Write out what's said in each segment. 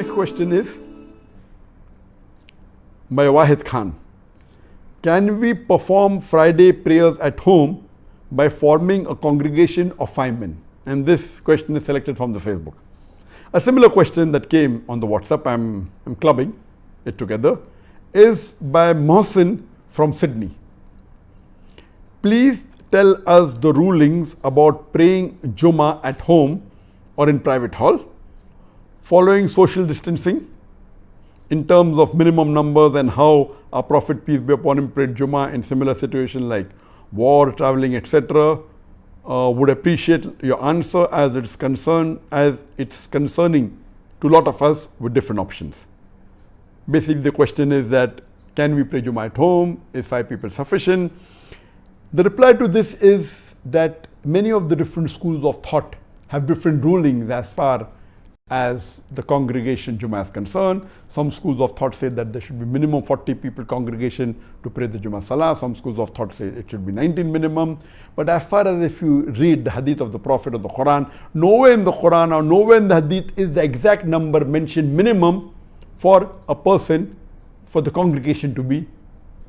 next question is by Wahid Khan. Can we perform Friday prayers at home by forming a congregation of 5 men? And this question is selected from the Facebook. A similar question that came on the WhatsApp, I'm clubbing it together, is by Mohsin from Sydney. Please tell us the rulings about praying Jummah at home or in private hall, following social distancing in terms of minimum numbers, and how our Prophet, peace be upon him, prayed Jummah in similar situations like war, traveling, etc. Would appreciate your answer as it's concerning to a lot of us with different options. Basically, the question is that can we pray Jummah at home? Is 5 people sufficient? The reply to this is that many of the different schools of thought have different rulings as far as the congregation Jummah is concerned. Some schools of thought say that there should be minimum 40 people congregation to pray the Jummah Salah. Some schools of thought say it should be 19 minimum. But as far as if you read the hadith of the Prophet or the Quran, nowhere in the Quran or nowhere in the hadith is the exact number mentioned minimum for a person, for the congregation to be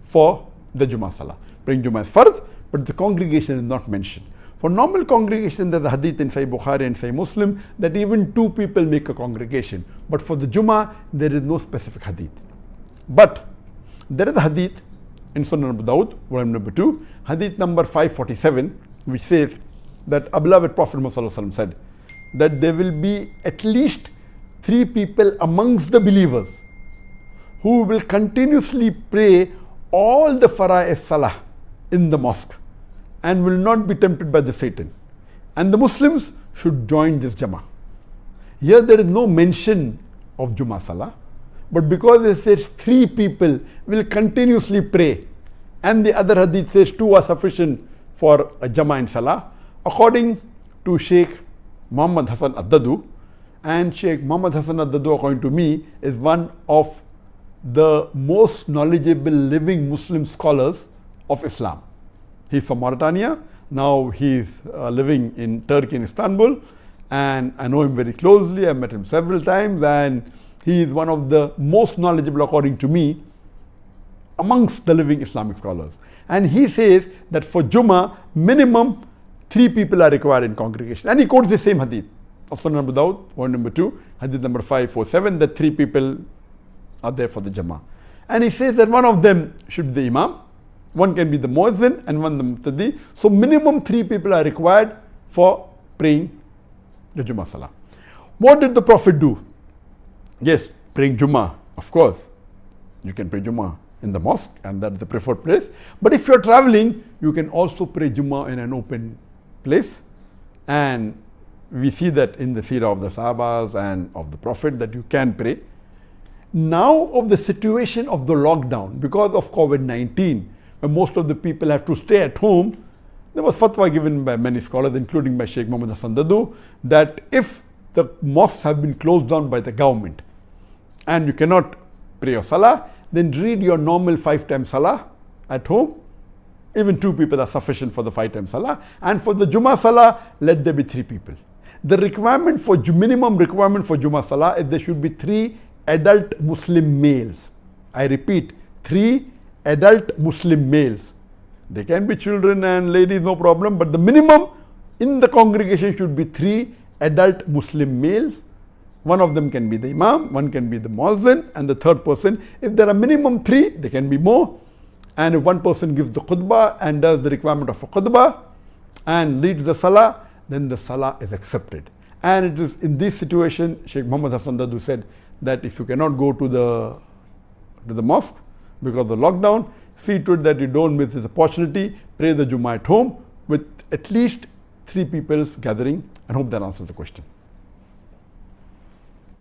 for the Jummah Salah. Praying Jummah is fard, but the congregation is not mentioned. For normal congregation, there's a hadith in Sahih Bukhari and Sahih Muslim that even 2 people make a congregation. But for the Jummah, there is no specific hadith. But there is a hadith in Sunan Abu Dawud, volume number 2, hadith number 547, which says that our beloved Prophet Muhammad said that there will be at least 3 people amongst the believers who will continuously pray all the Fara'is Salah in the mosque and will not be tempted by the Satan. And the Muslims should join this Jummah. Here there is no mention of Jummah Salah, but because it says 3 people will continuously pray, and the other hadith says 2 are sufficient for a Jummah and Salah, according to Sheikh Muhammad Hassan Ad-Dadu, and Sheikh Muhammad Hassan Ad-Dadu, according to me, is one of the most knowledgeable living Muslim scholars of Islam. He's from Mauritania. Now he's living in Turkey, in Istanbul, and I know him very closely. I've met him several times, and he is one of the most knowledgeable, according to me, amongst the living Islamic scholars. And he says that for Jummah, minimum 3 people are required in congregation. And he quotes the same hadith of Sunan Abu Dawud, volume number 2, hadith number 547, that 3 people are there for the Jummah. And he says that one of them should be the Imam, one can be the Muazzin, and one the Muqtadi. So minimum 3 people are required for praying the Jummah Salah. What did the Prophet do? Yes, praying Jummah, of course. You can pray Jummah in the mosque, and that's the preferred place. But if you're traveling, you can also pray Jummah in an open place. And we see that in the seerah of the Sahabas and of the Prophet that you can pray. Now of the situation of the lockdown, because of COVID-19, when most of the people have to stay at home, there was fatwa given by many scholars, including by Sheikh Muhammad Hassan Dadu, that if the mosques have been closed down by the government and you cannot pray your Salah, then read your normal 5 times Salah at home. Even 2 people are sufficient for the 5 times Salah. And for the Jummah Salah, let there be 3 people. The requirement for minimum requirement for Jummah Salah is there should be 3 adult Muslim males. I repeat, 3 adult Muslim males. They can be children and ladies, no problem, but the minimum in the congregation should be 3 adult Muslim males. One of them can be the Imam, one can be the Muazzin, and the 3rd person. If there are minimum 3, there can be more. And if one person gives the khutbah and does the requirement of a khutbah and leads the Salah, then the Salah is accepted. And it is in this situation, Sheikh Muhammad Hassan Dadu said that if you cannot go to the mosque because of the lockdown, see to it that you don't miss this opportunity. Pray the Jummah at home with at least 3 people's gathering. I hope that answers the question.